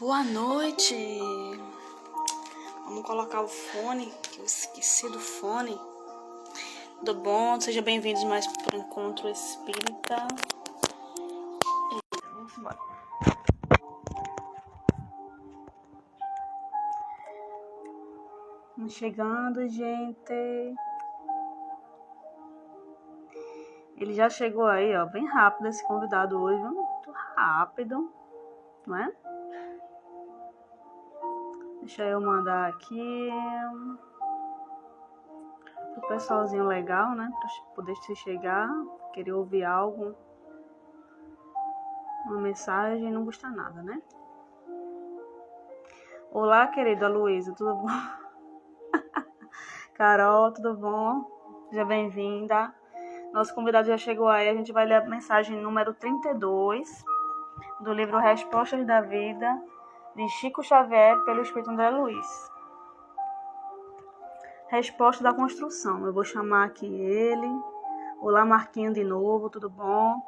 Boa noite. Vamos colocar o fone, que eu esqueci do fone. Tudo bom? Sejam bem-vindos mais para o Encontro Espírita. Vamos embora. Vamos chegando, gente. Ele já chegou aí, ó, bem rápido esse convidado hoje, muito rápido, não é? Deixa eu mandar aqui pro pessoalzinho legal, né? Pra poder se chegar, querer ouvir algo, uma mensagem, não custa nada, né? Olá, querida Luísa, tudo bom? Carol, tudo bom? Seja bem-vinda. Nosso convidado já chegou aí, a gente vai ler a mensagem número 32 do livro Respostas da Vida, de Chico Xavier, pelo Espírito André Luiz. Resposta da construção. Eu vou chamar aqui ele. Olá, Marquinho, de novo, tudo bom?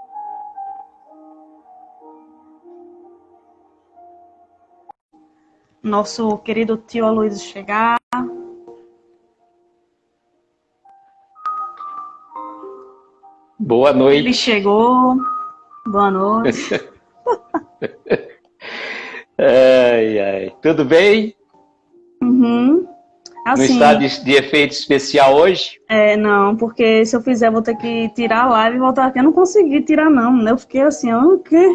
Nosso querido tio Luiz chegar. Boa noite. Ele chegou. Boa noite. Ai. Tudo bem? Uhum. Assim, não está de efeito especial hoje? Não, porque se eu fizer, vou ter que tirar a live e voltar aqui. Eu não consegui tirar, não. Eu fiquei assim, o quê?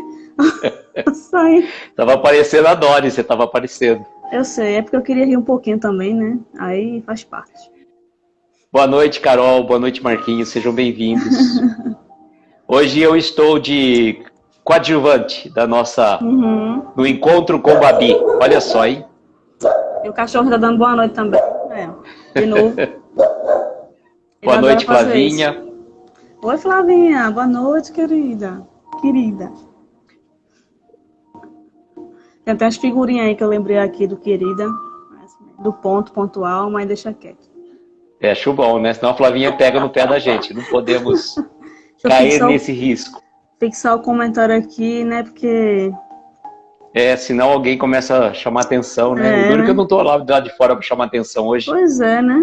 Saí. Tava aparecendo a Dori, você tava aparecendo. Eu sei, é porque eu queria rir um pouquinho também, né? Aí faz parte. Boa noite, Carol. Boa noite, Marquinhos. Sejam bem-vindos. Hoje eu estou de coadjuvante da nossa... no Encontro com Babi. Olha só, hein? E o cachorro tá dando boa noite também. De novo. Boa noite, Flavinha. Isso. Oi, Flavinha. Boa noite, querida. Tem até as figurinhas aí que eu lembrei aqui do querida. Do ponto, pontual, mas deixa quieto. Acho bom, né? Senão a Flavinha pega no pé da gente. Não podemos cair nesse risco. Fixar o comentário aqui, né? Porque... senão alguém começa a chamar atenção, né? Duro que eu não tô lá de fora para chamar atenção hoje. Pois é, né?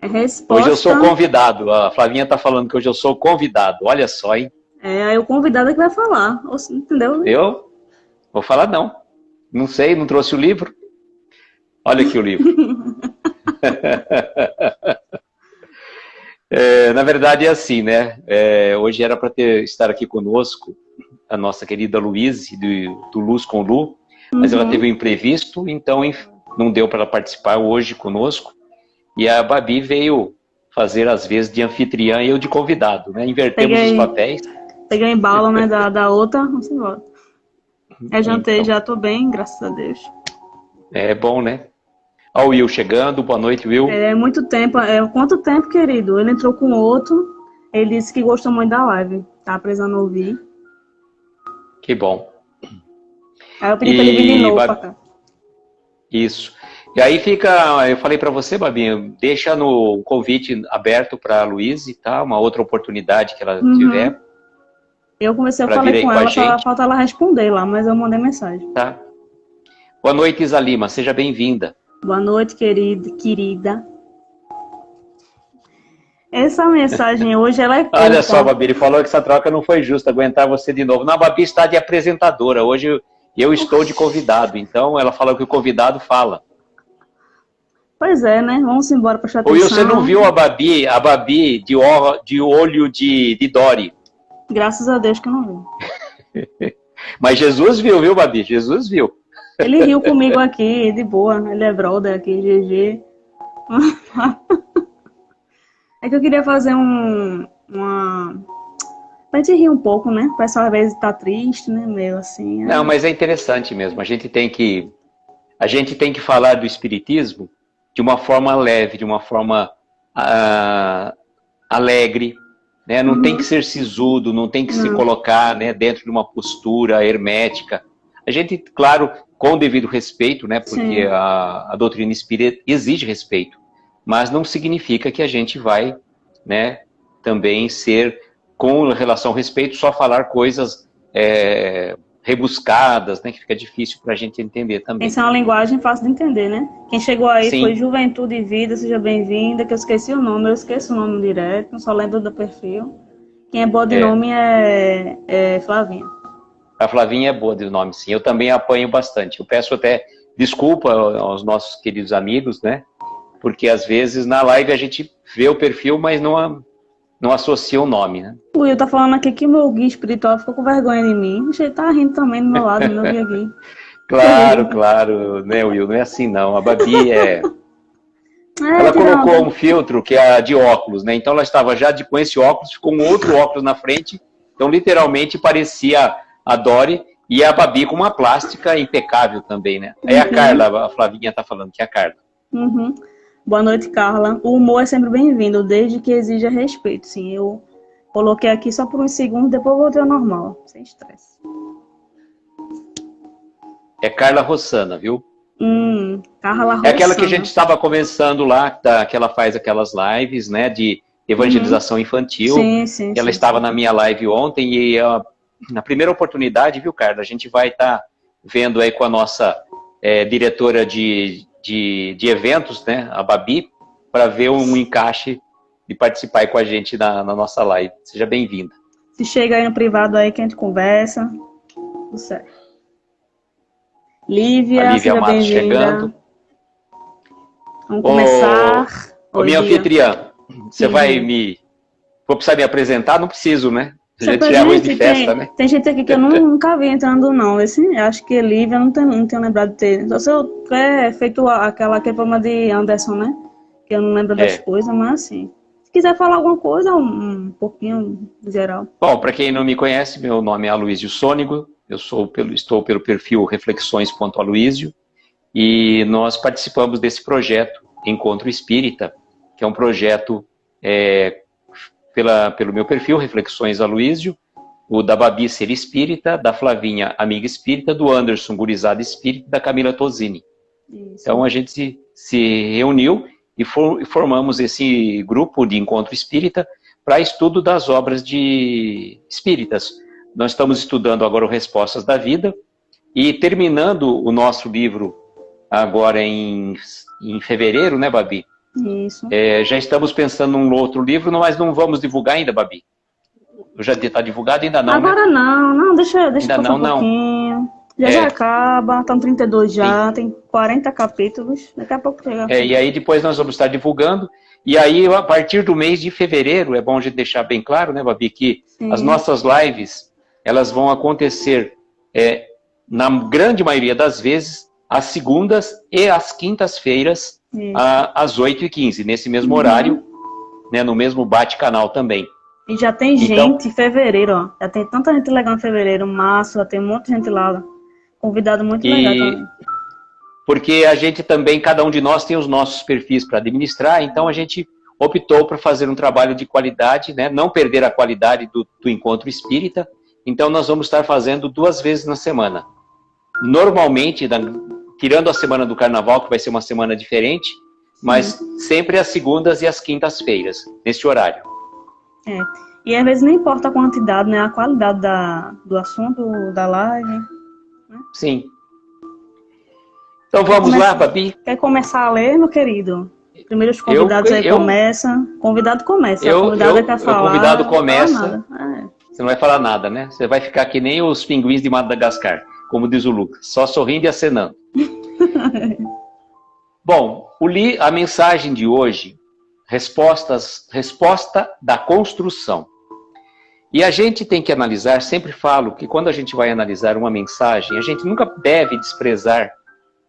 Resposta... Hoje eu sou convidado. A Flavinha tá falando que hoje eu sou convidado. Olha só, hein? Aí o convidado é que vai falar. Entendeu? Eu? Vou falar não. Não sei, não trouxe o livro. Olha aqui o livro. Na verdade é assim, né? Hoje era para estar aqui conosco a nossa querida Luíse, do Luz com Lu, mas ela teve um imprevisto, então não deu para ela participar hoje conosco. E a Babi veio fazer as vezes de anfitriã e eu de convidado, né? Invertemos os papéis. Peguei em bala, né, da outra, vamos embora. Jantei, então. Já tô bem, graças a Deus. É bom, né? Ó, o Will chegando, boa noite, Will. Muito tempo, quanto tempo, querido? Ele entrou com outro, ele disse que gostou muito da live, tá precisando ouvir. Que bom. Aí eu pedi pra ele vir de novo pra cá. Isso. E aí eu falei pra você, Babinha, deixa no convite aberto pra Luíse, tá? Uma outra oportunidade que ela tiver. Eu conversei, eu falei com ela, falta ela responder lá, mas eu mandei mensagem. Tá. Boa noite, Isa Lima, seja bem-vinda. Boa noite, querida. Essa mensagem hoje, ela é curta. Olha só, Babi, ele falou que essa troca não foi justa, aguentar você de novo. Não, a Babi está de apresentadora, hoje eu estou de convidado, então ela falou que o convidado fala. Pois é, né? Vamos embora para atenção. Will, você não viu a Babi de olho de Dori? Graças a Deus que eu não vi. Mas Jesus viu, viu, Babi? Jesus viu. Ele riu comigo aqui, de boa. Ele é brother aqui, GG. É que eu queria fazer pra gente rir um pouco, né? O pessoal às vezes tá triste, né? Meio assim. Não, mas é interessante mesmo. A gente tem que falar do espiritismo de uma forma leve, de uma forma alegre, né? Não tem que ser sisudo, não tem que se colocar, né, dentro de uma postura hermética. A gente, claro, com o devido respeito, né, porque a doutrina espírita exige respeito, mas não significa que a gente vai, né, também ser, com relação ao respeito, só falar coisas rebuscadas, né, que fica difícil para a gente entender também. Essa é uma linguagem fácil de entender, né? Quem chegou aí Sim. foi Juventude e Vida, seja bem-vinda, que eu esqueci o nome, eu esqueço o nome direto, só lembro do perfil. Quem é boa de nome é Flavinha. A Flavinha é boa de nome, sim. Eu também apanho bastante. Eu peço até desculpa aos nossos queridos amigos, né? Porque às vezes na live a gente vê o perfil, mas não associa o nome, né? O Will tá falando aqui que meu guia espiritual ficou com vergonha de mim. Ele tá rindo também do meu lado, meu guia aqui. Claro, né, Will? Não é assim, não. A Babi ela colocou um filtro que é de óculos, né? Então ela estava já com esse óculos, ficou um outro óculos na frente. Então, literalmente, parecia a Dori e a Babi com uma plástica impecável também, né? É a Carla, a Flavinha tá falando que é a Carla. Uhum. Boa noite, Carla. O humor é sempre bem-vindo, desde que exija respeito. Sim, eu coloquei aqui só por uns segundos, depois voltei ao normal, sem estresse. É Carla Rossana, viu? Carla Rossana. É aquela que a gente estava conversando lá, que ela faz aquelas lives, né, de evangelização infantil. Sim. Ela estava na minha live ontem e na primeira oportunidade, viu, Carla, a gente vai estar vendo aí com a nossa diretora de eventos, né, a Babi, para ver um encaixe de participar aí com a gente na nossa live. Seja bem-vinda. Se chega aí no privado aí que a gente conversa. Tudo certo. Lívia, a Lívia Matos chegando. Vamos começar. Ô, minha anfitriã, você vai Vou precisar me apresentar? Não preciso, né? Já tiver arroz de festa, né? Tem gente aqui que eu nunca vi entrando, não. Acho que Lívia não tenho lembrado de ter. Só se eu tiver feito aquele programa de Anderson, né? Que eu não lembro das coisas, mas assim. Se quiser falar alguma coisa, um pouquinho geral. Bom, para quem não me conhece, meu nome é Aloysio Sônigo. Eu estou pelo perfil reflexões.aloysio e nós participamos desse projeto Encontro Espírita, que é um projeto pelo meu perfil Reflexões Aloysio, o da Babi Ser Espírita, da Flavinha Amiga Espírita, do Anderson Gurizada Espírita e da Camila Tosini. Isso. Então a gente se reuniu e formamos esse grupo de Encontro Espírita para estudo das obras de espíritas. Nós estamos estudando agora o Respostas da Vida e terminando o nosso livro agora em fevereiro, né, Babi? Isso. Já estamos pensando num outro livro, mas não vamos divulgar ainda, Babi? Já está divulgado? Ainda não, agora, né? Não, deixa ainda passar um pouquinho. Já acaba, estão 32 já, sim. Tem 40 capítulos, daqui a pouco chega. E aí depois nós vamos estar divulgando. E aí, a partir do mês de fevereiro, é bom a gente deixar bem claro, né, Babi, que as nossas lives, elas vão acontecer, na grande maioria das vezes, às segundas e às quintas-feiras, às 8h15, nesse mesmo horário, né, no mesmo bate-canal também. E já tem gente em fevereiro, ó. Já tem tanta gente legal em fevereiro, março, já tem um monte de gente lá. Convidado muito legal também. Porque a gente também, cada um de nós tem os nossos perfis para administrar, então a gente optou por fazer um trabalho de qualidade, né? Não perder a qualidade do encontro espírita. Então nós vamos estar fazendo 2 vezes na semana. Normalmente, tirando a semana do carnaval, que vai ser uma semana diferente, mas sempre às segundas e às quintas-feiras, nesse horário. E às vezes não importa a quantidade, né? A qualidade do assunto, da live. Né? Sim. Então vamos lá, Babi? Quer começar a ler, meu querido? Primeiro os convidados começam. Convidado começa. O convidado quer falar. O convidado começa. Você não vai falar nada, né? Você vai ficar que nem os pinguins de Madagascar, como diz o Lucas, só sorrindo e acenando. Bom, a mensagem de hoje, resposta da construção. E a gente tem que analisar, sempre falo que quando a gente vai analisar uma mensagem, a gente nunca deve desprezar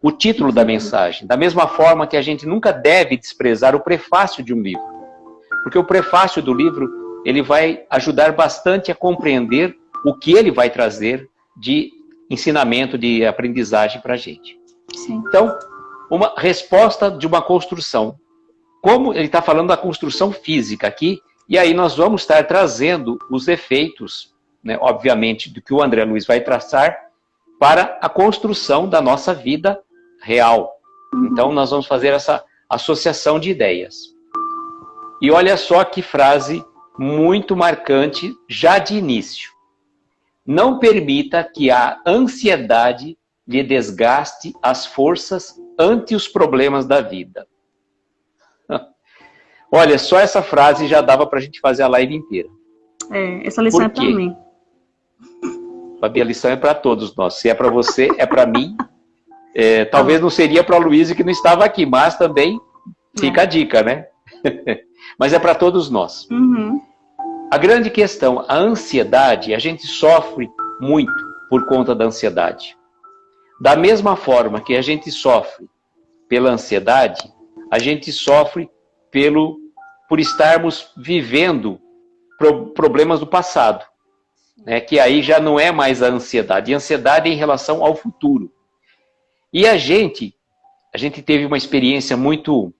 o título da mensagem, da mesma forma que a gente nunca deve desprezar o prefácio de um livro. Porque o prefácio do livro, ele vai ajudar bastante a compreender o que ele vai trazer de ensinamento, de aprendizagem para a gente. Sim. Então, uma resposta de uma construção. Como ele está falando da construção física aqui, e aí nós vamos estar trazendo os efeitos, né, obviamente, do que o André Luiz vai traçar para a construção da nossa vida real. Então, nós vamos fazer essa associação de ideias. E olha só que frase muito marcante já de início. não permita que a ansiedade lhe desgaste as forças ante os problemas da vida. Olha, só essa frase já dava para a gente fazer a live inteira. Essa lição Por é para quê? mim. Fabi, a lição é para todos nós. Se é para você, é para mim. Talvez não seria para a Luísa que não estava aqui, mas também fica a dica, né? Mas é para todos nós. Uhum. A grande questão, a ansiedade, a gente sofre muito por conta da ansiedade. Da mesma forma que a gente sofre pela ansiedade, a gente sofre por estarmos vivendo problemas do passado, né? Que aí já não é mais a ansiedade. A ansiedade é em relação ao futuro. E a gente teve uma experiência muito,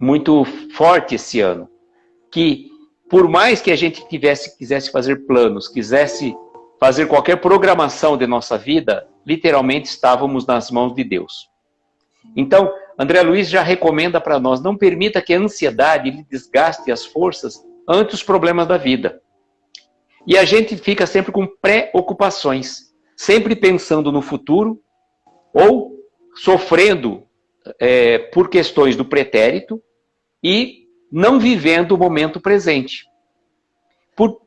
muito forte esse ano, que por mais que a gente quisesse fazer planos, quisesse fazer qualquer programação de nossa vida, literalmente estávamos nas mãos de Deus. Então, André Luiz já recomenda para nós, não permita que a ansiedade lhe desgaste as forças ante os problemas da vida. E a gente fica sempre com preocupações, sempre pensando no futuro ou sofrendo por questões do pretérito e não vivendo o momento presente. Por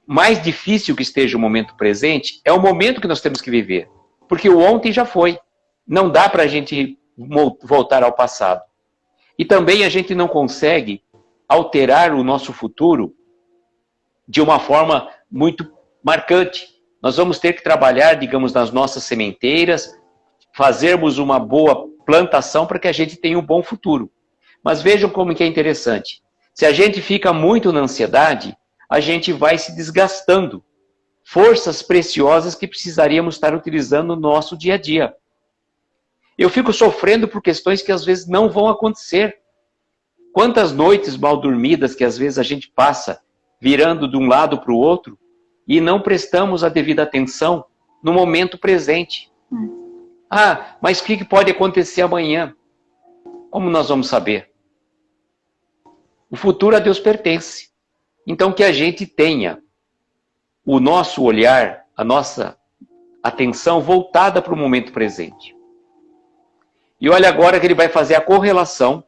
mais difícil que esteja o momento presente, é o momento que nós temos que viver. Porque o ontem já foi. Não dá para a gente voltar ao passado. E também a gente não consegue alterar o nosso futuro de uma forma muito marcante. Nós vamos ter que trabalhar, digamos, nas nossas sementeiras, fazermos uma boa plantação para que a gente tenha um bom futuro. Mas vejam como que é interessante. Se a gente fica muito na ansiedade, a gente vai se desgastando. Forças preciosas que precisaríamos estar utilizando no nosso dia a dia. Eu fico sofrendo por questões que às vezes não vão acontecer. Quantas noites mal dormidas que às vezes a gente passa virando de um lado para o outro e não prestamos a devida atenção no momento presente. Ah, mas o que pode acontecer amanhã? Como nós vamos saber? O futuro a Deus pertence. Então que a gente tenha o nosso olhar, a nossa atenção voltada para o momento presente. E olha agora que ele vai fazer a correlação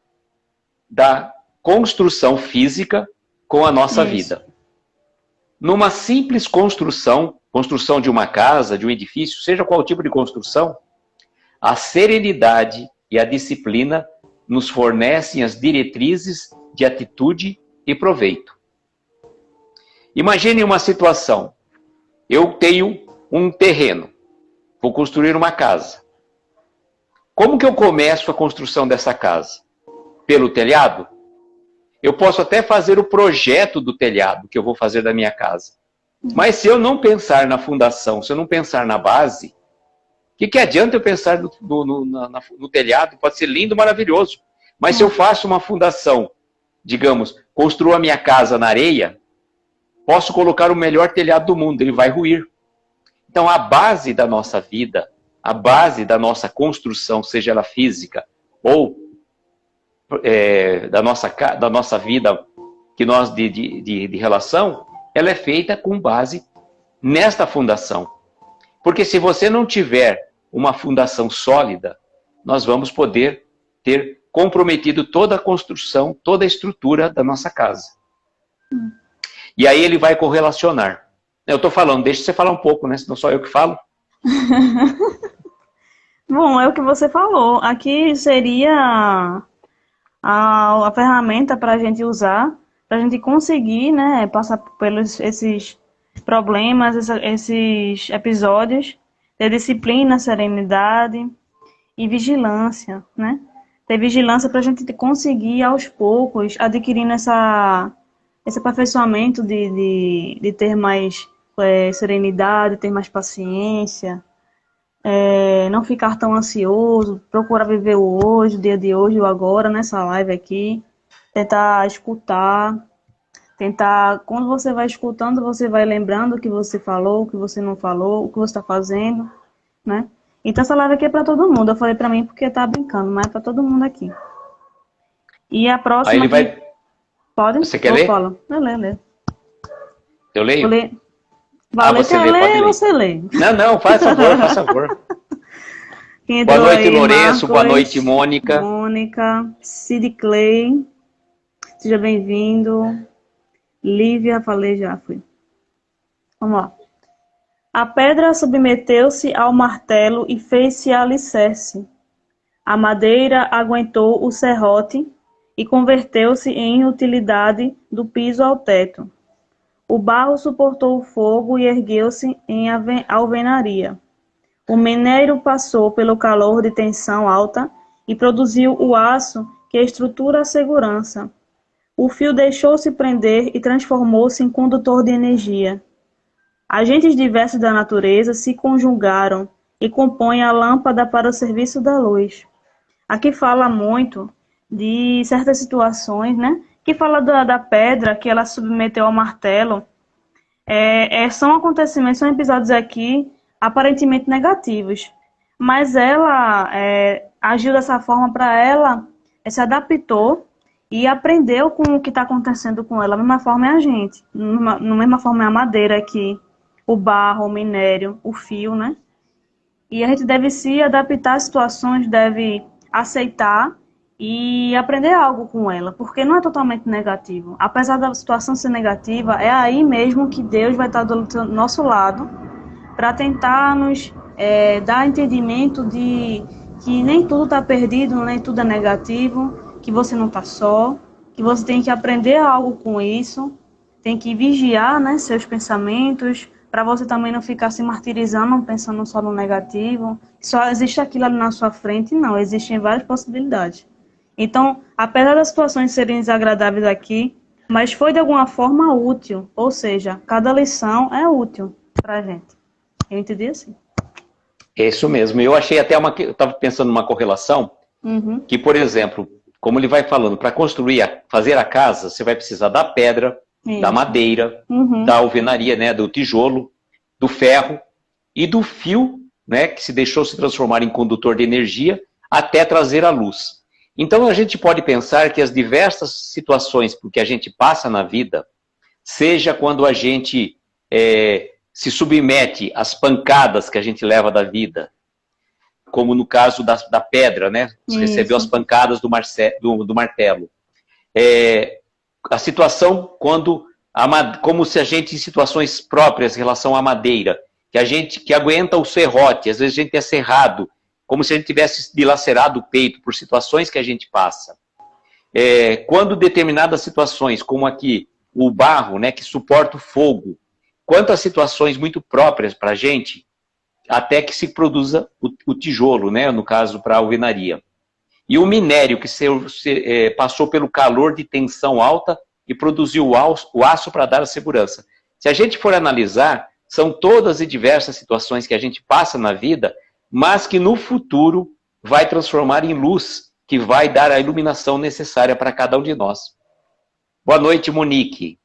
da construção física com a nossa vida. Numa simples construção de uma casa, de um edifício, seja qual tipo de construção, a serenidade e a disciplina nos fornecem as diretrizes de atitude e proveito. Imagine uma situação. Eu tenho um terreno, vou construir uma casa. Como que eu começo a construção dessa casa? Pelo telhado? Eu posso até fazer o projeto do telhado que eu vou fazer da minha casa. Mas se eu não pensar na fundação, se eu não pensar na base, o que adianta eu pensar no telhado? Pode ser lindo, maravilhoso. Mas se eu faço uma fundação, digamos, construo a minha casa na areia, posso colocar o melhor telhado do mundo, ele vai ruir. Então a base da nossa vida, a base da nossa construção, seja ela física ou da nossa vida que nós de relação, ela é feita com base nesta fundação. Porque se você não tiver uma fundação sólida, nós vamos poder ter comprometido toda a construção, toda a estrutura da nossa casa. E aí ele vai correlacionar. Eu estou falando, deixa você falar um pouco, né? Senão só eu que falo. Bom, é o que você falou. Aqui seria a ferramenta para a gente usar, para a gente conseguir, né, passar pelos esses problemas, esses episódios, ter disciplina, serenidade e vigilância, né? Ter vigilância para a gente conseguir, aos poucos, adquirindo esse aperfeiçoamento de ter mais serenidade, ter mais paciência, não ficar tão ansioso, procurar viver o hoje, o dia de hoje, o agora, nessa live aqui, tentar escutar, quando você vai escutando, você vai lembrando o que você falou, o que você não falou, o que você está fazendo, né? Então essa live aqui é para todo mundo, eu falei para mim porque tá brincando, mas é para todo mundo aqui. E a próxima... Aí ele vai... Pode? Você quer ler? Fala. Eu leio. Eu leio? Valeu, você quer lê, pode ler, ler. você lê. Não, faz favor, faz favor. Quem Boa entrou noite, aí, Lourenço. Boa Marcos, noite, Mônica. Mônica, Sid Clay, seja bem-vindo. Lívia, falei já, fui. Vamos lá. A pedra submeteu-se ao martelo e fez-se alicerce. A madeira aguentou o serrote e converteu-se em utilidade do piso ao teto. O barro suportou o fogo e ergueu-se em alvenaria. O minério passou pelo calor de tensão alta e produziu o aço que estrutura a segurança. O fio deixou-se prender e transformou-se em condutor de energia. Agentes diversos da natureza se conjugaram e compõem a lâmpada para o serviço da luz. Aqui fala muito de certas situações, né? Que fala da pedra que ela submeteu ao martelo. São acontecimentos, são episódios aqui aparentemente negativos, mas ela agiu dessa forma para ela, se adaptou e aprendeu com o que está acontecendo com ela. Da mesma forma é a gente, da mesma forma é a madeira aqui, o barro, o minério, o fio, né? E a gente deve se adaptar às situações, deve aceitar e aprender algo com ela, porque não é totalmente negativo. Apesar da situação ser negativa, é aí mesmo que Deus vai estar do nosso lado para tentar nos dar entendimento de que nem tudo está perdido, nem tudo é negativo, que você não está só, que você tem que aprender algo com isso, tem que vigiar, né, seus pensamentos, para você também não ficar se martirizando, pensando só no negativo. Só existe aquilo ali na sua frente, não, existem várias possibilidades. Então, apesar das situações serem desagradáveis aqui, mas foi de alguma forma útil, ou seja, cada lição é útil para a gente. Eu entendi assim. É isso mesmo. Eu achei até eu estava pensando numa correlação, que, por exemplo, como ele vai falando, para construir, fazer a casa, você vai precisar da pedra, da madeira, da alvenaria, né, do tijolo, do ferro e do fio, né, que se deixou se transformar em condutor de energia até trazer a luz. Então a gente pode pensar que as diversas situações por que a gente passa na vida, seja quando a gente se submete às pancadas que a gente leva da vida, como no caso da pedra, né, recebeu as pancadas do martelo. A situação quando, como se a gente, em situações próprias em relação à madeira, que aguenta o serrote, às vezes a gente é serrado, como se a gente tivesse dilacerado o peito por situações que a gente passa. Quando determinadas situações, como aqui o barro, né, que suporta o fogo, quantas situações muito próprias para a gente, até que se produza o tijolo, né, no caso para a alvenaria. E o minério que passou pelo calor de tensão alta e produziu o aço para dar a segurança. Se a gente for analisar, são todas e diversas situações que a gente passa na vida, mas que no futuro vai transformar em luz, que vai dar a iluminação necessária para cada um de nós. Boa noite, Monique.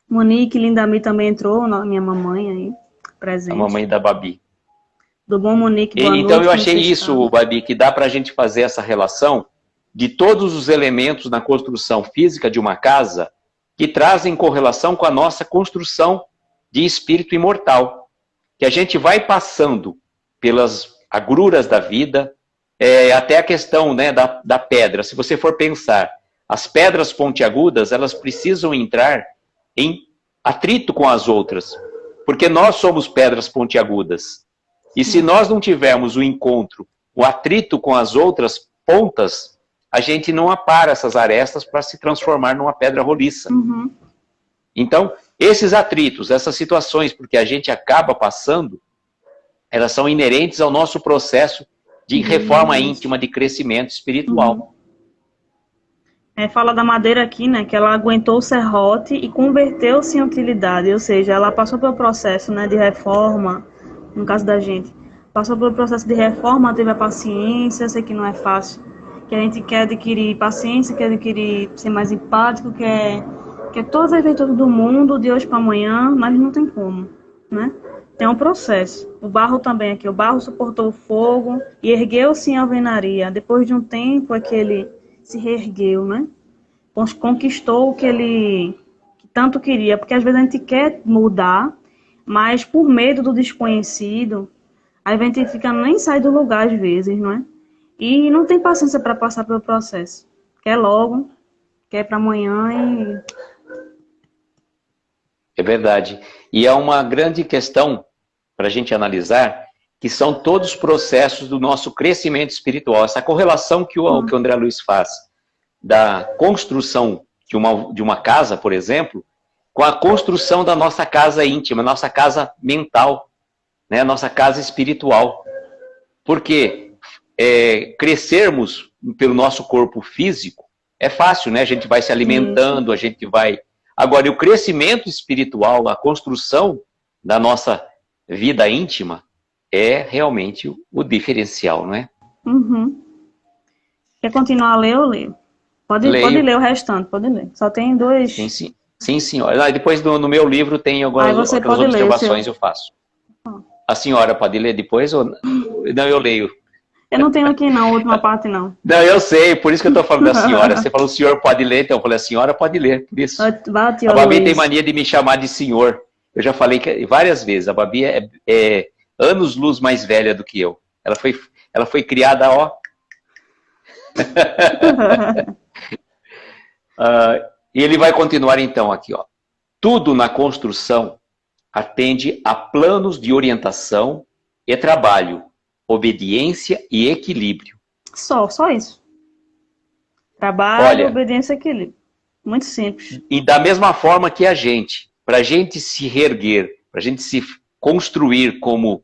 Monique Lindami também entrou, minha mamãe aí, presente. A mamãe da Babi. Do bom, Monique, boa noite. Então eu achei isso, Babi, que dá para a gente fazer essa relação de todos os elementos na construção física de uma casa que trazem correlação com a nossa construção de espírito imortal. Que a gente vai passando pelas agruras da vida, até a questão, né, da pedra. Se você for pensar, as pedras pontiagudas, elas precisam entrar em atrito com as outras, porque nós somos pedras pontiagudas. E se nós não tivermos o encontro, o atrito com as outras pontas, a gente não apara essas arestas para se transformar numa pedra roliça. Então, esses atritos, essas situações, porque a gente acaba passando, elas são inerentes ao nosso processo de reforma íntima, de crescimento espiritual. Fala da madeira aqui, né, que ela aguentou o serrote e converteu-se em utilidade, ou seja, ela passou pelo processo, né, de reforma, no caso da gente, passou pelo processo de reforma, teve a paciência, sei que não é fácil, que a gente quer adquirir paciência, quer adquirir ser mais empático, quer todas as virtudes do mundo, de hoje para amanhã, mas não tem como, né? Tem um processo. O barro também aqui, o barro suportou o fogo e ergueu-se em alvenaria. Depois de um tempo é que ele se reergueu, né? Conquistou o que ele tanto queria, porque às vezes a gente quer mudar, mas por medo do desconhecido, a gente fica nem sai do lugar às vezes, não é? E não tem paciência para passar pelo processo. Quer logo, quer para amanhã e... É verdade. E é uma grande questão para a gente analisar, que são todos os processos do nosso crescimento espiritual. Essa correlação que o André Luiz faz da construção de uma casa, por exemplo, com a construção da nossa casa íntima, nossa casa mental, né, nossa casa espiritual. Porque crescermos pelo nosso corpo físico é fácil, né? A gente vai se alimentando, a gente vai... Agora, o crescimento espiritual, a construção da nossa vida íntima é realmente o diferencial, não é? Uhum. Quer continuar a ler, eu leio. Pode ler o restante, pode ler. Só tem 2... Sim, senhora. Depois no meu livro tem algumas observações, eu faço. A senhora pode ler depois ou não? Eu leio. Eu não tenho aqui não, a última parte não. Não, eu sei, por isso que eu estou falando da senhora. Você falou o senhor pode ler, então eu falei a senhora pode ler, por isso. A Babi tem mania de me chamar de senhor. Eu já falei várias vezes, a Babi é anos-luz mais velha do que eu. Ela foi criada, ó... E ele vai continuar então aqui, ó. Tudo na construção atende a planos de orientação e trabalho, obediência e equilíbrio. Só isso. Trabalho, obediência e equilíbrio. Muito simples. E da mesma forma que a gente, para a gente se reerguer, para a gente se construir como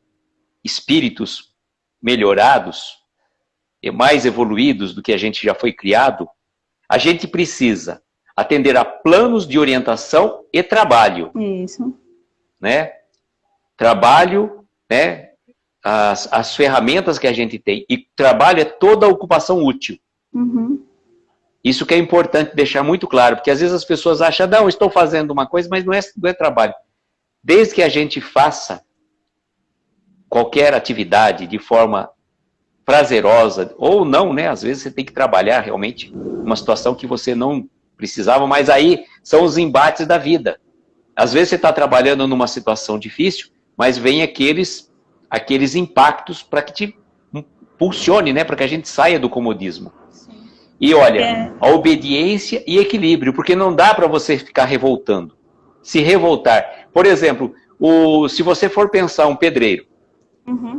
espíritos melhorados e mais evoluídos do que a gente já foi criado, a gente precisa atender a planos de orientação e trabalho. Isso. Né? Trabalho, né? As ferramentas que a gente tem. E trabalho é toda a ocupação útil. Uhum. Isso que é importante deixar muito claro, porque às vezes as pessoas acham, não, estou fazendo uma coisa, mas não é trabalho. Desde que a gente faça qualquer atividade de forma prazerosa, ou não, né? Às vezes você tem que trabalhar realmente uma situação que você não precisava, mas aí são os embates da vida. Às vezes você está trabalhando numa situação difícil, mas vem aqueles impactos para que te impulsione, né? Para que a gente saia do comodismo. Sim. E olha, a obediência e equilíbrio, porque não dá para você ficar revoltando. Se revoltar. Por exemplo, se você for pensar um pedreiro,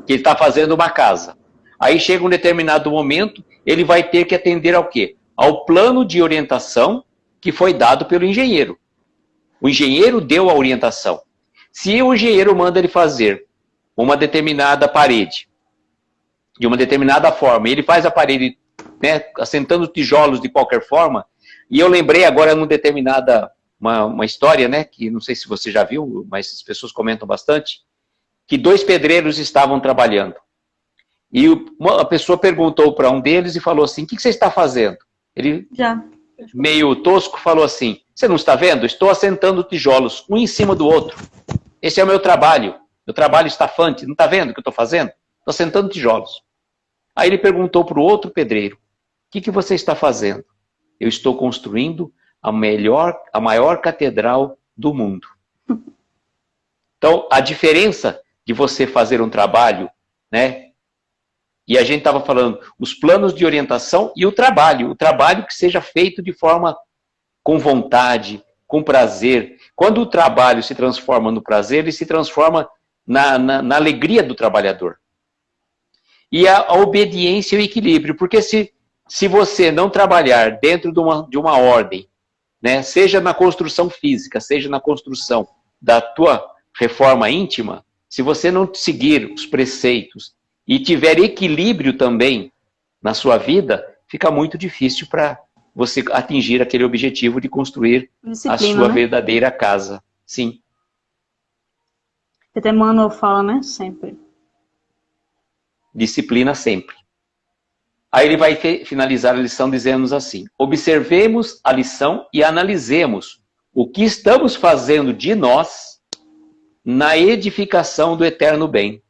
que ele está fazendo uma casa, aí chega um determinado momento, ele vai ter que atender ao quê? Ao plano de orientação que foi dado pelo engenheiro. O engenheiro deu a orientação. Se o engenheiro manda ele fazer uma determinada parede, de uma determinada forma, e ele faz a parede, né, assentando tijolos de qualquer forma, e eu lembrei agora numa determinada, uma história, né, que não sei se você já viu, mas as pessoas comentam bastante, que 2 pedreiros estavam trabalhando. E a pessoa perguntou para um deles e falou assim, o que você está fazendo? Ele, meio tosco, falou assim, você não está vendo? Estou assentando tijolos, um em cima do outro. Esse é o meu trabalho estafante, não está vendo o que eu estou fazendo? Estou assentando tijolos. Aí ele perguntou para o outro pedreiro, o que você está fazendo? Eu estou construindo a maior catedral do mundo. Então, a diferença de você fazer um trabalho, né? E a gente estava falando, os planos de orientação e o trabalho que seja feito de forma com vontade, com prazer. Quando o trabalho se transforma no prazer, ele se transforma na alegria do trabalhador. E a obediência e o equilíbrio, porque se você não trabalhar dentro de uma ordem, né, seja na construção física, seja na construção da tua reforma íntima, se você não seguir os preceitos e tiver equilíbrio também na sua vida, fica muito difícil para você atingir aquele objetivo de construir a sua verdadeira casa. Sim. Até Emmanuel fala, né? Sempre. Disciplina sempre. Aí ele vai finalizar a lição dizendo-nos assim, observemos a lição e analisemos o que estamos fazendo de nós na edificação do eterno bem.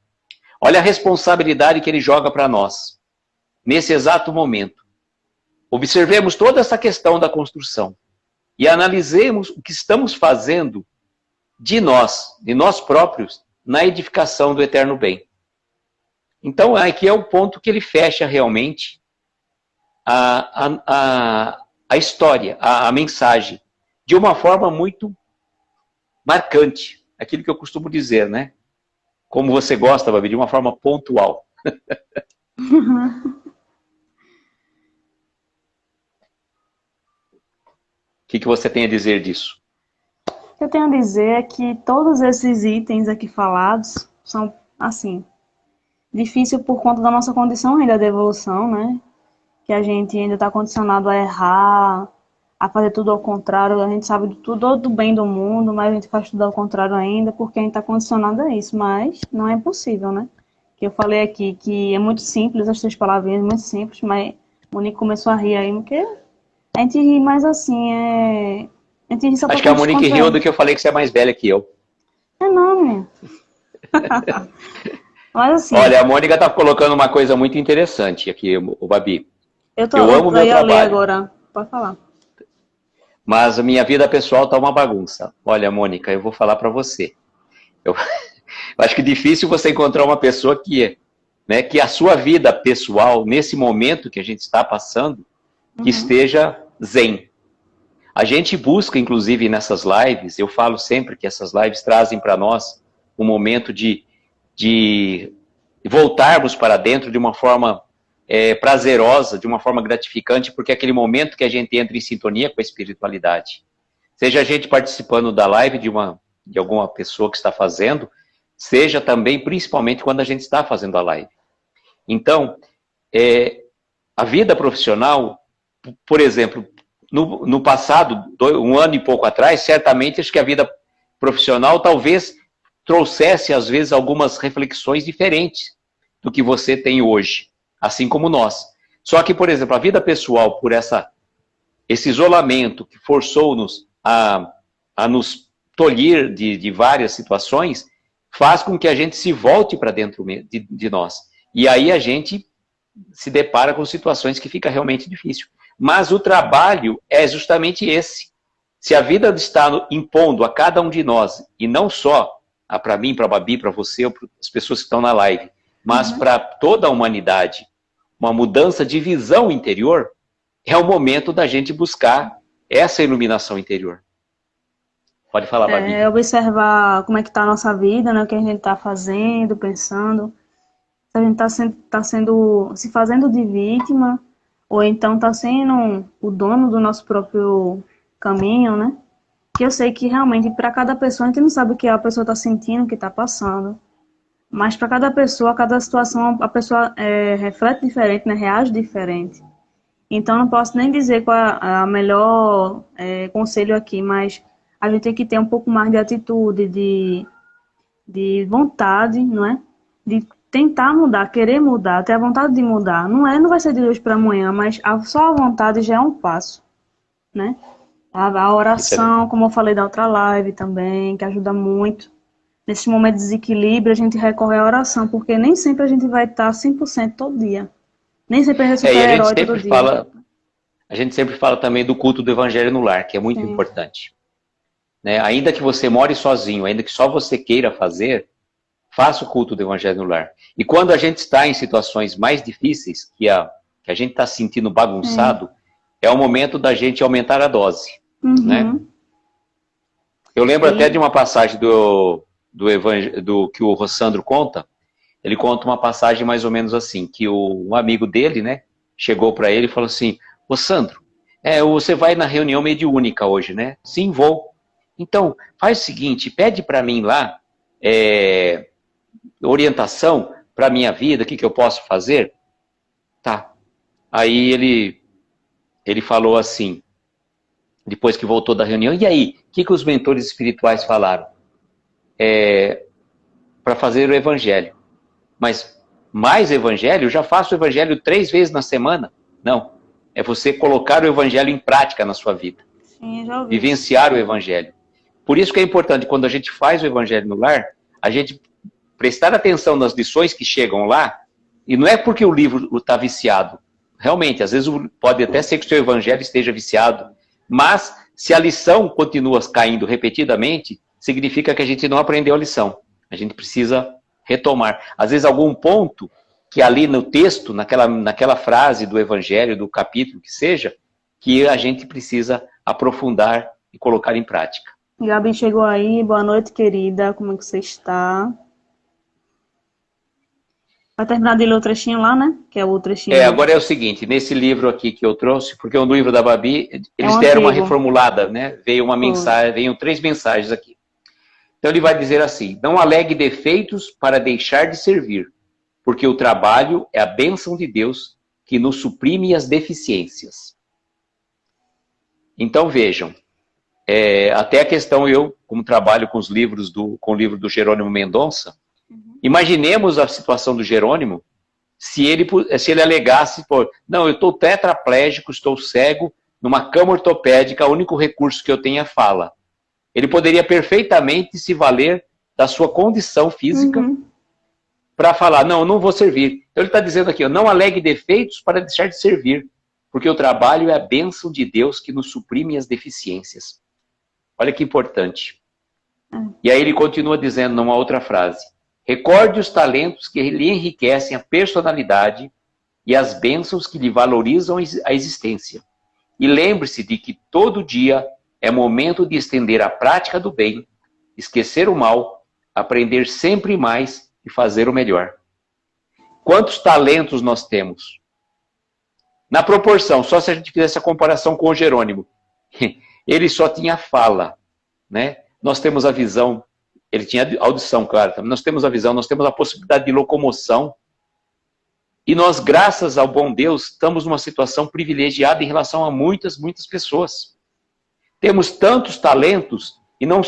Olha a responsabilidade que ele joga para nós, nesse exato momento. Observemos toda essa questão da construção. e analisemos o que estamos fazendo de nós próprios, na edificação do eterno bem. Então, aqui é o ponto que ele fecha realmente a história, a mensagem, de uma forma muito marcante. Aquilo que eu costumo dizer, né? Como você gosta, Babi, de uma forma pontual. O que você tem a dizer disso? O que eu tenho a dizer é que todos esses itens aqui falados são, assim, difícil por conta da nossa condição ainda de evolução, né? Que a gente ainda está condicionado a errar, a fazer tudo ao contrário. A gente sabe de tudo do bem do mundo, mas a gente faz tudo ao contrário ainda porque a gente está condicionado a isso. Mas não é impossível, né? Que eu falei aqui que é muito simples, as 3 palavrinhas, muito simples, mas o Monique começou a rir aí, porque a gente ri mais assim, a gente ri só Acho que a Monique riu do que eu falei que você é mais velha que eu. É não, minha. Mas assim... Olha, a Mônica está colocando uma coisa muito interessante aqui, o Babi. Eu amo meu trabalho. Ler agora. Pode falar. Mas a minha vida pessoal está uma bagunça. Olha, Mônica, eu vou falar para você. Eu acho que é difícil você encontrar uma pessoa que a sua vida pessoal, nesse momento que a gente está passando, que esteja zen. A gente busca, inclusive, nessas lives, eu falo sempre que essas lives trazem para nós um momento de voltarmos para dentro de uma forma prazerosa, de uma forma gratificante, porque é aquele momento que a gente entra em sintonia com a espiritualidade. Seja a gente participando da live de alguma pessoa que está fazendo, seja também, principalmente, quando a gente está fazendo a live. Então, a vida profissional, por exemplo, no passado, 1 ano e pouco atrás, certamente acho que a vida profissional talvez trouxesse, às vezes, algumas reflexões diferentes do que você tem hoje, assim como nós. Só que, por exemplo, a vida pessoal, por esse isolamento que forçou-nos a nos tolher de várias situações, faz com que a gente se volte para dentro de nós. E aí a gente se depara com situações que fica realmente difícil. Mas o trabalho é justamente esse. Se a vida está impondo a cada um de nós, e não só para mim, para a Babi, para você, ou para as pessoas que estão na live, mas para toda a humanidade, uma mudança de visão interior, é o momento da gente buscar essa iluminação interior. Pode falar, Babi. Observar como é que está a nossa vida, né? O que a gente está fazendo, pensando. Se a gente está se fazendo de vítima, ou então está sendo o dono do nosso próprio caminho, né? Que eu sei que realmente para cada pessoa, a gente não sabe o que a pessoa está sentindo, o que está passando. Mas para cada pessoa, cada situação, a pessoa reflete diferente, né? Reage diferente. Então não posso nem dizer qual é a melhor conselho aqui, mas a gente tem que ter um pouco mais de atitude, de vontade, não é? De tentar mudar, querer mudar, ter a vontade de mudar. Não vai ser de hoje para amanhã, mas só a vontade já é um passo, né? A oração, como eu falei da outra live também, que ajuda muito. Nesse momento de desequilíbrio, a gente recorre à oração, porque nem sempre a gente vai estar 100% todo dia. Nem sempre a gente é super-herói todo dia. A gente sempre fala também do culto do Evangelho no lar, que é muito importante. Né? Ainda que você more sozinho, ainda que só você queira fazer, faça o culto do Evangelho no lar. E quando a gente está em situações mais difíceis, que a gente está se sentindo bagunçado, é o momento da gente aumentar a dose. Né? Eu lembro até de uma passagem do que o Rossandro conta. Ele conta uma passagem mais ou menos assim, que um amigo dele, né, chegou para ele e falou assim: Rossandro, você vai na reunião mediúnica hoje, né? Sim, vou. Então, faz o seguinte, pede para mim lá orientação para a minha vida, o que eu posso fazer? Tá. Aí ele falou assim, depois que voltou da reunião, e aí, o que os mentores espirituais falaram? Para fazer o evangelho. Mas mais evangelho? Eu já faço o evangelho 3 vezes na semana. Não. É você colocar o evangelho em prática na sua vida. Sim, já ouvi. Vivenciar o evangelho. Por isso que é importante, quando a gente faz o evangelho no lar, a gente prestar atenção nas lições que chegam lá, e não é porque o livro está viciado. Realmente, às vezes pode até ser que o seu evangelho esteja viciado, mas Se a lição continua caindo repetidamente, significa que a gente não aprendeu a lição. A gente precisa retomar. Às vezes, algum ponto que ali no texto, naquela frase do evangelho, do capítulo que seja, que a gente precisa aprofundar e colocar em prática. Gabi chegou aí, boa noite, querida, como é que você está? Vai terminar de ler o trechinho lá, né? Que é o trechinho. Agora é o seguinte, nesse livro aqui que eu trouxe, porque o livro da Babi, eles um deram uma antigo. reformulada, né? Veio uma mensagem, veio 3 mensagens aqui. Então ele vai dizer assim: não alegue defeitos para deixar de servir, porque o trabalho é a bênção de Deus que nos suprime as deficiências. Então vejam, até a questão, eu, como trabalho com os livros com o livro do Jerônimo Mendonça, imaginemos a situação do Jerônimo se ele alegasse, não, eu estou tetraplégico, estou cego, numa cama ortopédica, o único recurso que eu tenho é fala. Ele poderia perfeitamente se valer da sua condição física para falar, não, eu não vou servir. Então ele está dizendo aqui, não alegue defeitos para deixar de servir, porque o trabalho é a bênção de Deus que nos suprime as deficiências. Olha que importante. E aí ele continua dizendo numa outra frase: recorde os talentos que lhe enriquecem a personalidade e as bênçãos que lhe valorizam a existência. E lembre-se de que todo dia é momento de estender a prática do bem, esquecer o mal, aprender sempre mais e fazer o melhor. Quantos talentos nós temos? Na proporção, só se a gente fizesse a comparação com o Jerônimo. Ele só tinha fala, né? Nós temos a visão, ele tinha audição, claro, nós temos a visão, nós temos a possibilidade de locomoção, e nós, graças ao bom Deus, estamos numa situação privilegiada em relação a muitas, muitas pessoas. Temos tantos talentos, e não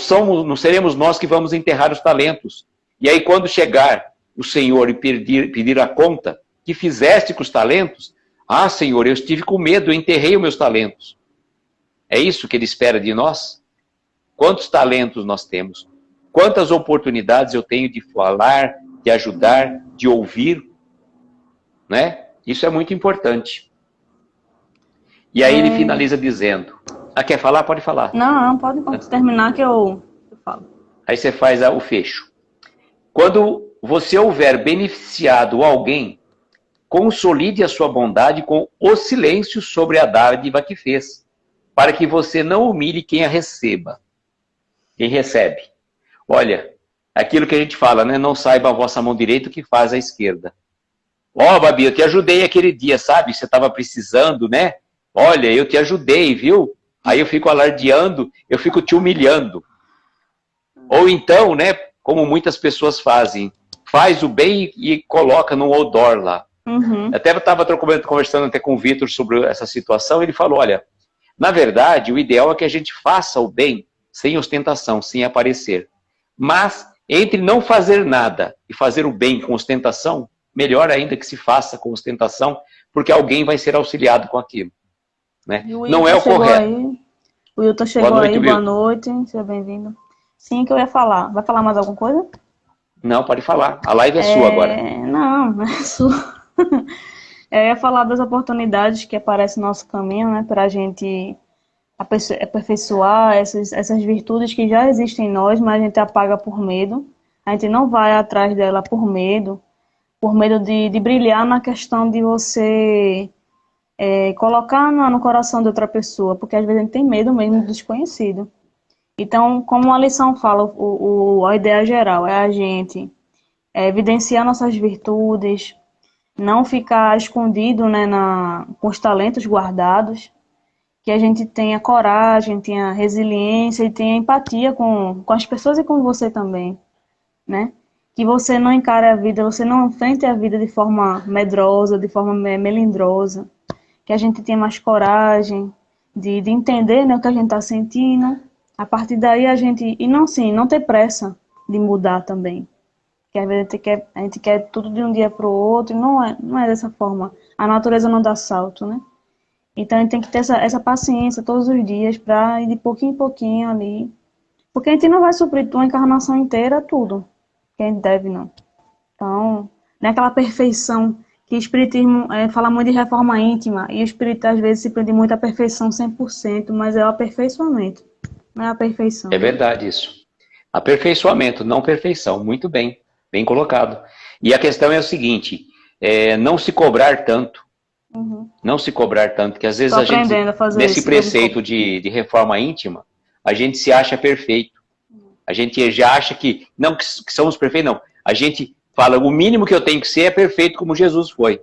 seremos nós que vamos enterrar os talentos. E aí, quando chegar o Senhor e pedir a conta, que fizeste com os talentos? Ah, Senhor, eu estive com medo, eu enterrei os meus talentos. É isso que ele espera de nós? Quantos talentos nós temos? Quantas oportunidades eu tenho de falar, de ajudar, de ouvir, né? Isso é muito importante. E aí ele finaliza dizendo, quer falar? Pode falar. Não, pode terminar que eu falo. Aí você faz o fecho. Quando você houver beneficiado alguém, consolide a sua bondade com o silêncio sobre a dádiva que fez, para que você não humilhe quem a receba. Quem recebe. Olha, aquilo que a gente fala, né? Não saiba a vossa mão direita o que faz a esquerda. Babi, eu te ajudei aquele dia, sabe? Você estava precisando, né? Olha, eu te ajudei, viu? Aí eu fico alardeando, eu fico te humilhando. Ou então, né? Como muitas pessoas fazem, faz o bem e coloca no outdoor lá. Até eu estava conversando até com o Vitor sobre essa situação, ele falou, olha, na verdade, o ideal é que a gente faça o bem sem ostentação, sem aparecer. Mas, entre não fazer nada e fazer o bem com ostentação, melhor ainda que se faça com ostentação, porque alguém vai ser auxiliado com aquilo. Né? Não é o correto. Aí. O Wilton chegou boa noite, aí, boa noite, seja bem-vindo. Sim, que eu ia falar. Vai falar mais alguma coisa? Não, pode falar. A live é sua agora. Não é sua. Eu ia falar das oportunidades que aparecem no nosso caminho, né, para a gente aperfeiçoar essas virtudes que já existem em nós, mas a gente apaga por medo. A gente não vai atrás dela por medo de brilhar na questão de você colocar no coração de outra pessoa, porque às vezes a gente tem medo mesmo do desconhecido. Então, como a lição fala, a ideia geral é a gente evidenciar nossas virtudes, não ficar escondido, né, com os talentos guardados, que a gente tenha coragem, tenha resiliência e tenha empatia com as pessoas e com você também, né? Que você não encare a vida, você não enfrente a vida de forma medrosa, de forma melindrosa, que a gente tenha mais coragem de entender, né, o que a gente está sentindo. A partir daí a gente, não ter pressa de mudar também. Que às vezes a gente quer tudo de um dia para o outro, e não é dessa forma. A natureza não dá salto, né? Então a gente tem que ter essa paciência todos os dias para ir de pouquinho em pouquinho ali. Porque a gente não vai suprir uma encarnação inteira tudo que a gente deve, não. Então, não é aquela perfeição que o espiritismo fala muito de reforma íntima, e o espírito às vezes se prende muito à perfeição 100%, mas é o aperfeiçoamento, não é a perfeição. É verdade isso. Aperfeiçoamento, não perfeição. Muito bem, bem colocado. E a questão é o seguinte, não se cobrar tanto. Não se cobrar tanto, que às vezes a gente, nesse preceito de reforma íntima, a gente se acha perfeito. A gente já acha que, não que somos perfeitos, não. A gente fala, o mínimo que eu tenho que ser é perfeito como Jesus foi.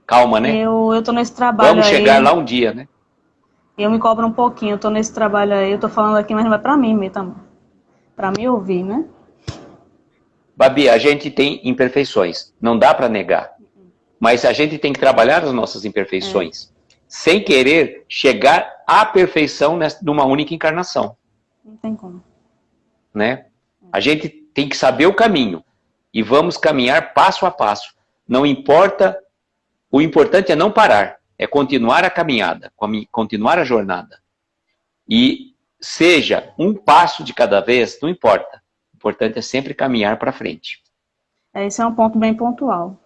Calma, né? Eu tô nesse trabalho Vamos chegar lá um dia, né? Eu me cobro um pouquinho, eu tô nesse trabalho aí, eu tô falando aqui, mas não é pra mim mesmo, pra me ouvir, né? Babi, a gente tem imperfeições, não dá para negar. Mas a gente tem que trabalhar as nossas imperfeições, sem querer chegar à perfeição numa única encarnação. Não tem como. Né? A gente tem que saber o caminho e vamos caminhar passo a passo. Não importa, o importante é não parar, é continuar a caminhada, continuar a jornada. E seja um passo de cada vez, não importa. O importante é sempre caminhar para frente. Esse é um ponto bem pontual.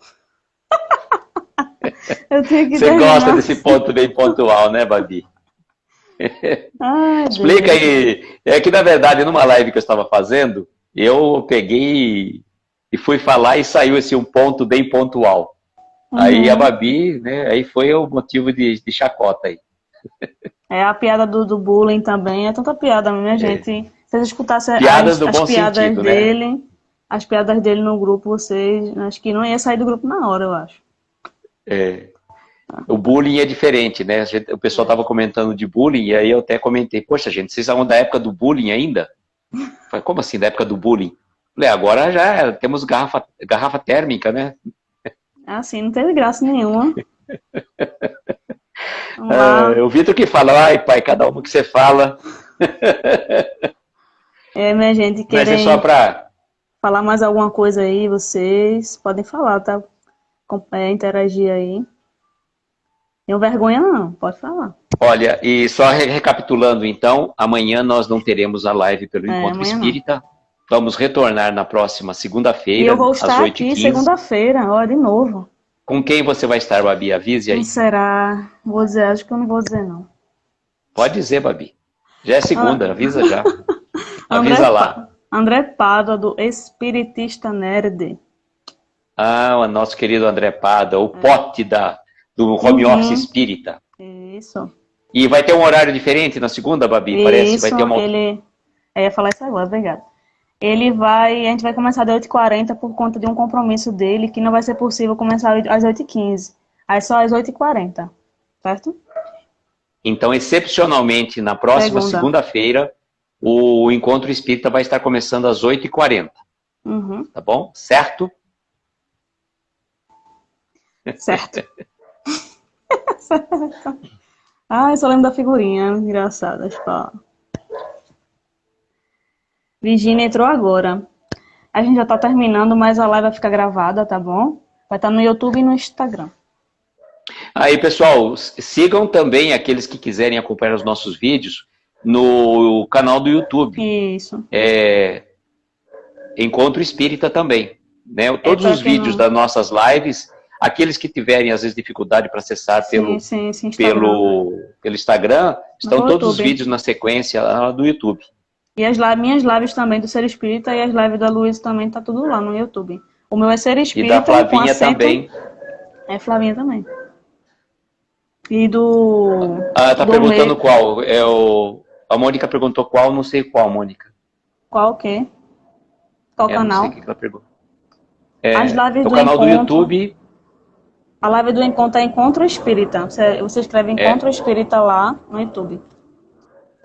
Eu tenho que Você gosta desse ponto bem pontual, né, Babi? Ai, explica aí. É que, na verdade, numa live que eu estava fazendo, eu peguei e fui falar e saiu esse um ponto bem pontual. Aí a Babi, né, aí foi o motivo de chacota aí. É a piada do bullying também, é tanta piada, minha gente. Se vocês escutassem piadas do as bom piadas sentido, dele, né? as piadas dele no grupo, vocês, acho que não ia sair do grupo na hora, eu acho. O bullying é diferente, né? O pessoal estava comentando de bullying, e aí eu até comentei, poxa, gente, vocês são da época do bullying ainda? Falei, como assim, da época do bullying? Falei, agora já temos garrafa térmica, né? Assim, não teve graça nenhuma. O Vitor que fala, ai pai, cada uma que você fala. Minha gente, querem mas é só pra... falar mais alguma coisa aí, vocês podem falar, tá? Interagir aí. Tenho vergonha não, pode falar. Olha, e só recapitulando então, amanhã nós não teremos a live pelo Encontro Espírita. Não. Vamos retornar na próxima segunda-feira, e eu vou estar às 8h15. Aqui segunda-feira, ó, de novo. Com quem você vai estar, Babi? Avise aí. Não será? Vou dizer, acho que eu não vou dizer não. Pode dizer, Babi. Já é segunda, avisa já. Avisa lá. André Pádua, do Espiritista Nerd. O nosso querido André Pádua, o pote do home office espírita. Isso. E vai ter um horário diferente na segunda, Babi? Isso, parece. Vai ter Eu ia falar isso agora, obrigada. A gente vai começar às 8h40 por conta de um compromisso dele, que não vai ser possível começar às 8h15. Aí só às 8h40, certo? Então, excepcionalmente, na próxima segunda-feira, o Encontro Espírita vai estar começando às 8h40. Tá bom? Certo? Certo. Eu só lembro da figurinha, engraçada. Virgínia entrou agora. A gente já tá terminando, mas a live vai ficar gravada, tá bom? Vai estar no YouTube e no Instagram. Aí, pessoal, sigam também aqueles que quiserem acompanhar os nossos vídeos no canal do YouTube. Isso. Encontro Espírita também. Né? Todos os vídeos das nossas lives, aqueles que tiverem, às vezes, dificuldade para acessar pelo Instagram, estão todos os vídeos na sequência do YouTube. E as minhas lives também do Ser Espírita e as lives da Luísa também, tá tudo lá no YouTube. O meu é Ser Espírita. E da Flavinha também. Flavinha também. E do... tá perguntando qual? A Mônica perguntou qual, não sei qual, Mônica. Qual o quê? Qual canal? Não sei o que ela perguntou. As lives do canal do YouTube. A live do Encontro é Encontro Espírita. Você escreve Encontro Espírita lá no YouTube.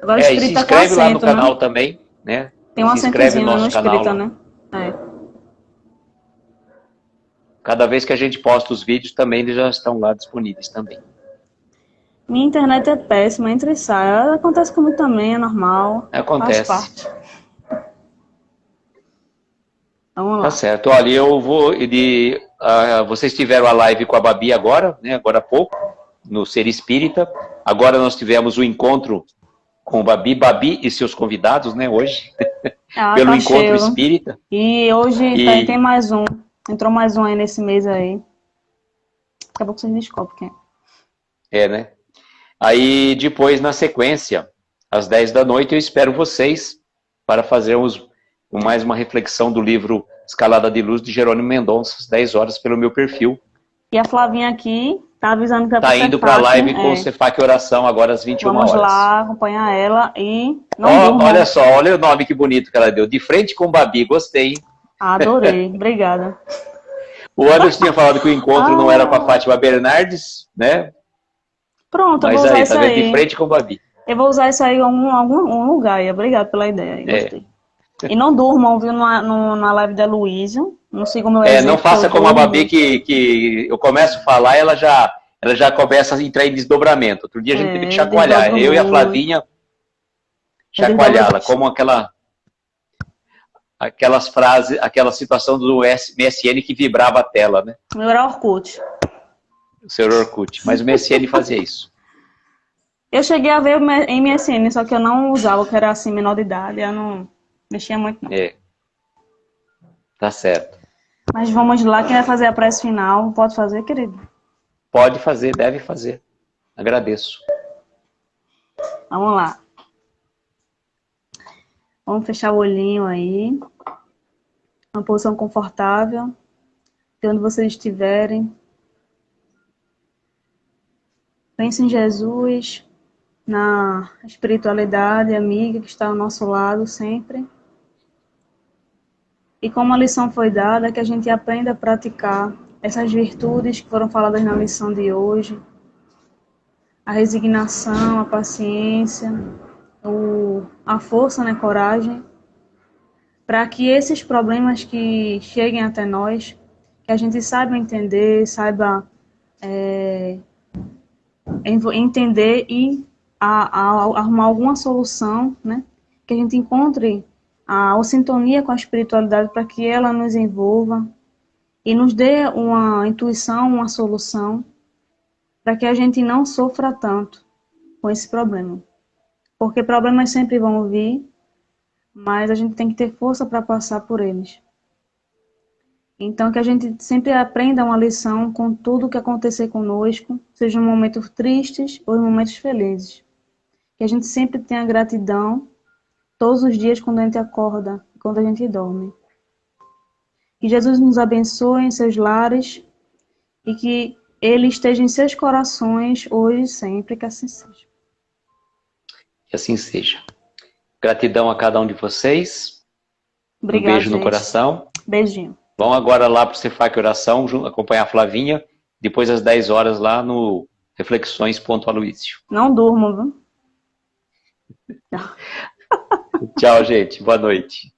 Agora e se inscreve lá no canal também, né? Tem um acentozinho no Espírita, né? Cada vez que a gente posta os vídeos também, eles já estão lá disponíveis também. Minha internet é péssima, entra e sai. Acontece comigo também, é normal. Acontece. Faz parte. Vamos lá. Tá certo. Olha, eu vou... vocês tiveram a live com a Babi agora, né? Agora há pouco, no Ser Espírita. Agora nós tivemos o encontro com Babi e seus convidados, né, hoje, pelo Encontro Espírita. E hoje tem mais um, entrou mais um aí nesse mês aí. Daqui a pouco vocês descobrem quem É, né? Aí, depois, na sequência, às 10 da noite, eu espero vocês para fazermos mais uma reflexão do livro Escalada de Luz, de Jerônimo Mendonça, às 10 horas, pelo meu perfil. E a Flavinha aqui tá avisando que vai Tá indo para a live com o Cefac Oração agora às 21 Vamos horas. Vamos lá acompanhar ela e olha só, olha o nome que bonito que ela deu. De frente com Babi, gostei. Adorei, obrigada. O Anderson tinha falado que o encontro não era com a Fátima Bernardes, né? Pronto, mas eu vou usar aí, isso tá vendo? aí. De frente com Babi. Eu vou usar isso aí em algum lugar. E obrigado pela ideia. Gostei. E não durmam, viu, na live da Luísa. Não sigam o meu exemplo. Não faça como a Babi, que eu começo a falar e ela já começa a entrar em desdobramento. Outro dia a gente teve que chacoalhar. Eu e a Flavinha chacoalhá-la, como aquelas frases, aquela situação do MSN que vibrava a tela, né? Meu era Orkut. O seu Orkut. Mas o MSN fazia isso. Eu cheguei a ver em MSN, só que eu não usava, porque era assim, menor de idade. Eu não mexia muito, não. Tá certo. Mas vamos lá, quem vai fazer a prece final? Pode fazer, querido? Pode fazer, deve fazer. Agradeço. Vamos lá. Vamos fechar o olhinho aí. Uma posição confortável. De onde vocês estiverem. Pense em Jesus, na espiritualidade amiga que está ao nosso lado sempre. E como a lição foi dada, que a gente aprenda a praticar essas virtudes que foram faladas na lição de hoje. A resignação, a paciência, a força, né, coragem. Para que esses problemas que cheguem até nós, que a gente saiba entender, saiba entender e arrumar alguma solução, né? Que a gente encontre a sintonia com a espiritualidade para que ela nos envolva e nos dê uma intuição, uma solução, para que a gente não sofra tanto com esse problema. Porque problemas sempre vão vir, mas a gente tem que ter força para passar por eles. Então, que a gente sempre aprenda uma lição com tudo que acontecer conosco, seja em momentos tristes ou em momentos felizes. Que a gente sempre tenha gratidão todos os dias quando a gente acorda, quando a gente dorme. Que Jesus nos abençoe em seus lares e que Ele esteja em seus corações hoje e sempre, que assim seja. Que assim seja. Gratidão a cada um de vocês. Obrigada, um beijo gente. No coração. Beijinho. Vão agora lá para o Cefac Oração, acompanhar a Flavinha, depois às 10 horas lá no Reflexões.aloísio. Não durmam, viu? Tchau, gente. Boa noite.